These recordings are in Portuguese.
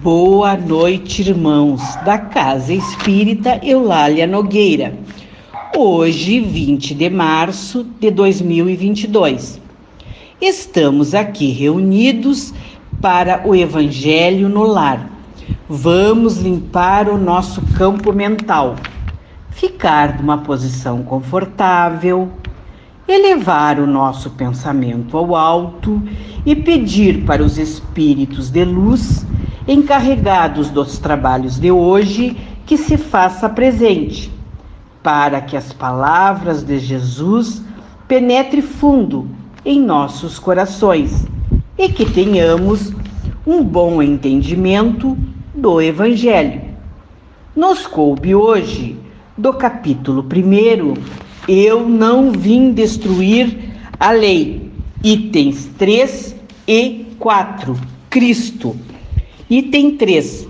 Boa noite, irmãos da Casa Espírita Eulália Nogueira. Hoje, 20 de março de 2022. Estamos aqui reunidos para o Evangelho no Lar. Vamos limpar o nosso campo mental, ficar numa posição confortável, elevar o nosso pensamento ao alto e pedir para os espíritos de luz encarregados dos trabalhos de hoje que se faça presente, para que as palavras de Jesus penetrem fundo em nossos corações e que tenhamos um bom entendimento do Evangelho. Nos coube hoje, do capítulo 1, Eu não vim destruir a lei, itens 3 e 4, Cristo. Item 3.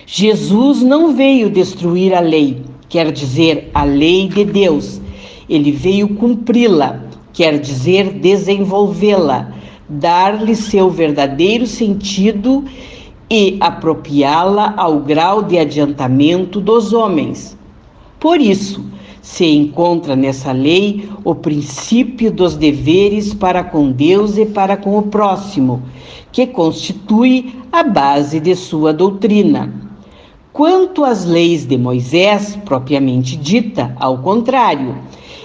Jesus não veio destruir a lei, quer dizer, a lei de Deus. Ele veio cumpri-la, quer dizer, desenvolvê-la, dar-lhe seu verdadeiro sentido e apropriá-la ao grau de adiantamento dos homens. Por isso, se encontra nessa lei o princípio dos deveres para com Deus e para com o próximo, que constitui a base de sua doutrina. Quanto às leis de Moisés, propriamente dita, ao contrário,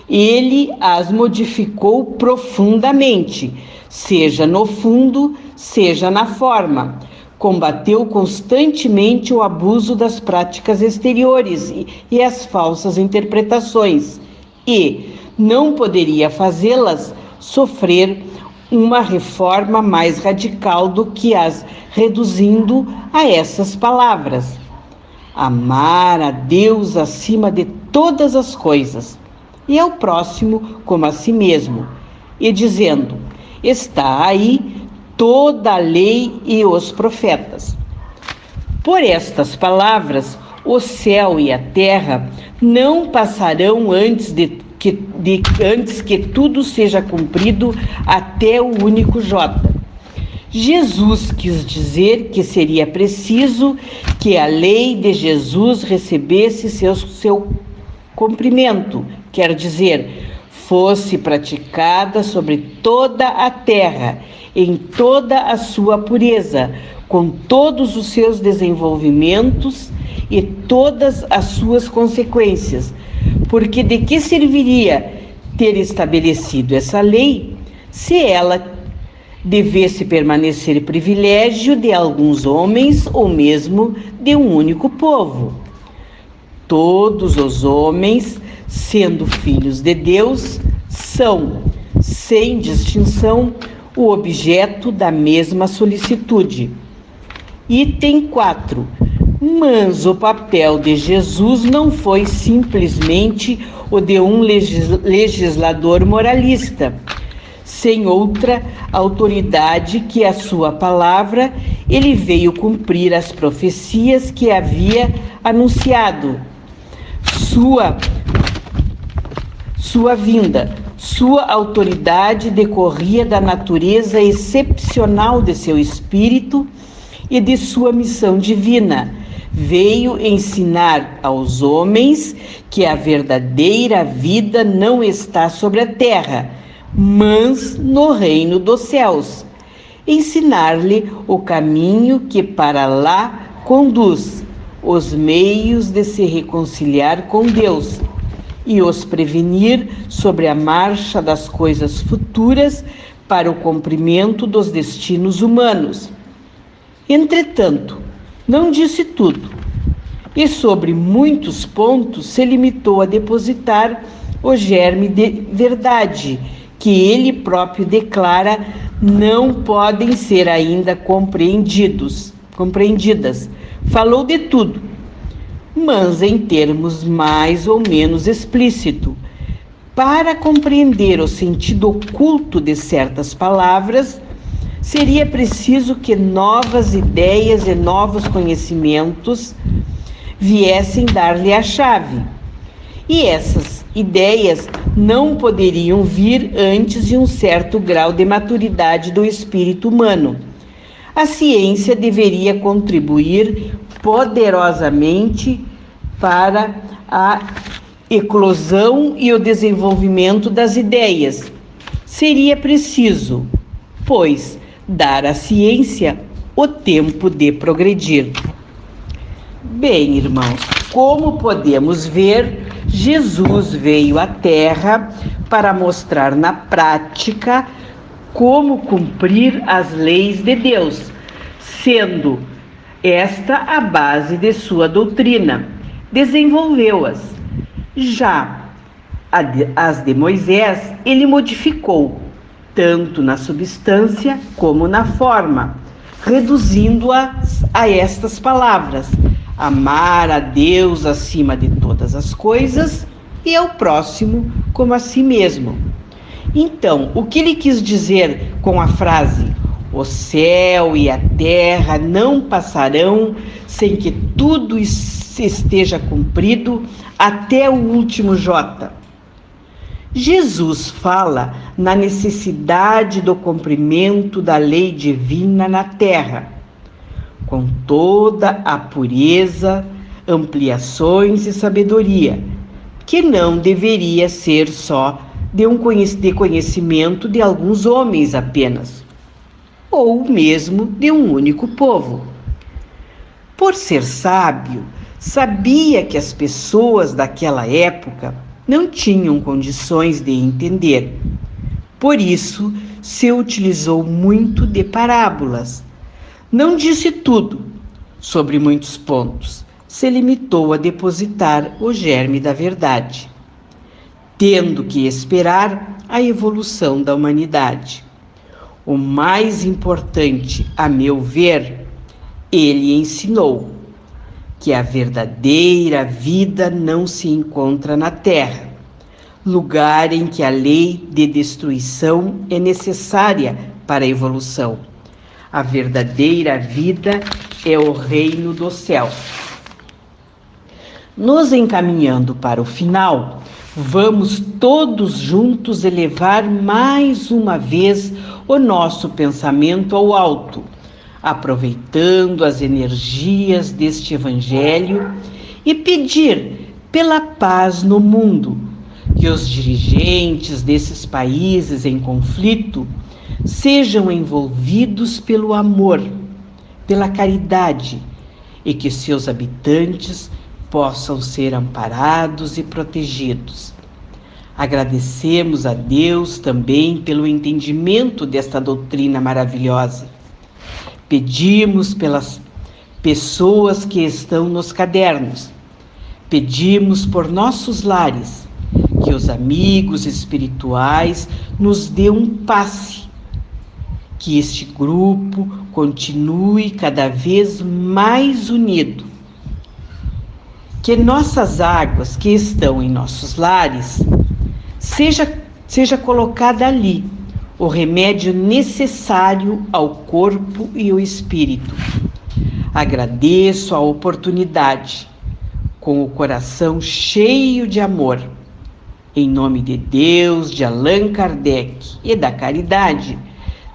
ele as modificou profundamente, seja no fundo, seja na forma. Combateu constantemente o abuso das práticas exteriores e as falsas interpretações, e não poderia fazê-las sofrer uma reforma mais radical do que as reduzindo a essas palavras: amar a Deus acima de todas as coisas e ao próximo como a si mesmo, e dizendo: está aí toda a lei e os profetas. Por estas palavras, o céu e a terra não passarão antes que tudo seja cumprido até o único J. Jesus quis dizer que seria preciso que a lei de Jesus recebesse seu cumprimento, quer dizer, fosse praticada sobre toda a terra, em toda a sua pureza, com todos os seus desenvolvimentos e todas as suas consequências. Porque de que serviria ter estabelecido essa lei se ela devesse permanecer privilégio de alguns homens ou mesmo de um único povo? Todos os homens, sendo filhos de Deus, são, sem distinção, o objeto da mesma solicitude. Item 4. Mas o papel de Jesus não foi simplesmente o de um legislador moralista, sem outra autoridade que a sua palavra. Ele veio cumprir as profecias que havia anunciado. Sua vinda, sua autoridade decorria da natureza excepcional de seu espírito e de sua missão divina. Veio ensinar aos homens que a verdadeira vida não está sobre a terra, mas no reino dos céus. Ensinar-lhe o caminho que para lá conduz, os meios de se reconciliar com Deus e os prevenir sobre a marcha das coisas futuras para o cumprimento dos destinos humanos. Entretanto, não disse tudo, e sobre muitos pontos se limitou a depositar o germe de verdade, que ele próprio declara não podem ser ainda compreendidas. Falou de tudo, mas em termos mais ou menos explícitos. Para compreender o sentido oculto de certas palavras, seria preciso que novas ideias e novos conhecimentos viessem dar-lhe a chave. E essas ideias não poderiam vir antes de um certo grau de maturidade do espírito humano. a ciência deveria contribuir poderosamente para a eclosão e o desenvolvimento das ideias. Seria preciso, pois, dar à ciência o tempo de progredir. Bem, irmãos, como podemos ver, Jesus veio à Terra para mostrar na prática como cumprir as leis de Deus, sendo esta a base de sua doutrina. Desenvolveu-as. Já as de Moisés, ele modificou, tanto na substância como na forma, reduzindo-as a estas palavras: amar a Deus acima de todas as coisas e ao próximo como a si mesmo. Então, o que ele quis dizer com a frase: o céu e a terra não passarão sem que tudo esteja cumprido até o último jota? Jesus fala na necessidade do cumprimento da lei divina na terra, com toda a pureza, ampliações e sabedoria, que não deveria ser só de conhecimento de alguns homens apenas, ou mesmo de um único povo. Por ser sábio, sabia que as pessoas daquela época não tinham condições de entender. Por isso, se utilizou muito de parábolas. Não disse tudo sobre muitos pontos, se limitou a depositar o germe da verdade, tendo que esperar a evolução da humanidade. O mais importante, a meu ver, ele ensinou que a verdadeira vida não se encontra na terra, lugar em que a lei de destruição é necessária para a evolução. A verdadeira vida é o reino dos céus. Nos encaminhando para o final, vamos todos juntos elevar mais uma vez o nosso pensamento ao alto, aproveitando as energias deste Evangelho e pedir pela paz no mundo, que os dirigentes desses países em conflito sejam envolvidos pelo amor, pela caridade, e que seus habitantes possam ser amparados e protegidos. Agradecemos a Deus também pelo entendimento desta doutrina maravilhosa. Pedimos pelas pessoas que estão nos cadernos. Pedimos por nossos lares, que os amigos espirituais nos dê um passe, que este grupo continue cada vez mais unido, que nossas águas que estão em nossos lares seja colocada ali o remédio necessário ao corpo e ao espírito. Agradeço a oportunidade, com o coração cheio de amor. Em nome de Deus, de Allan Kardec e da caridade,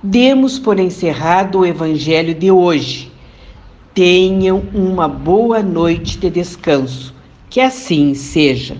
demos por encerrado o Evangelho de hoje. Tenham uma boa noite de descanso. Que assim seja.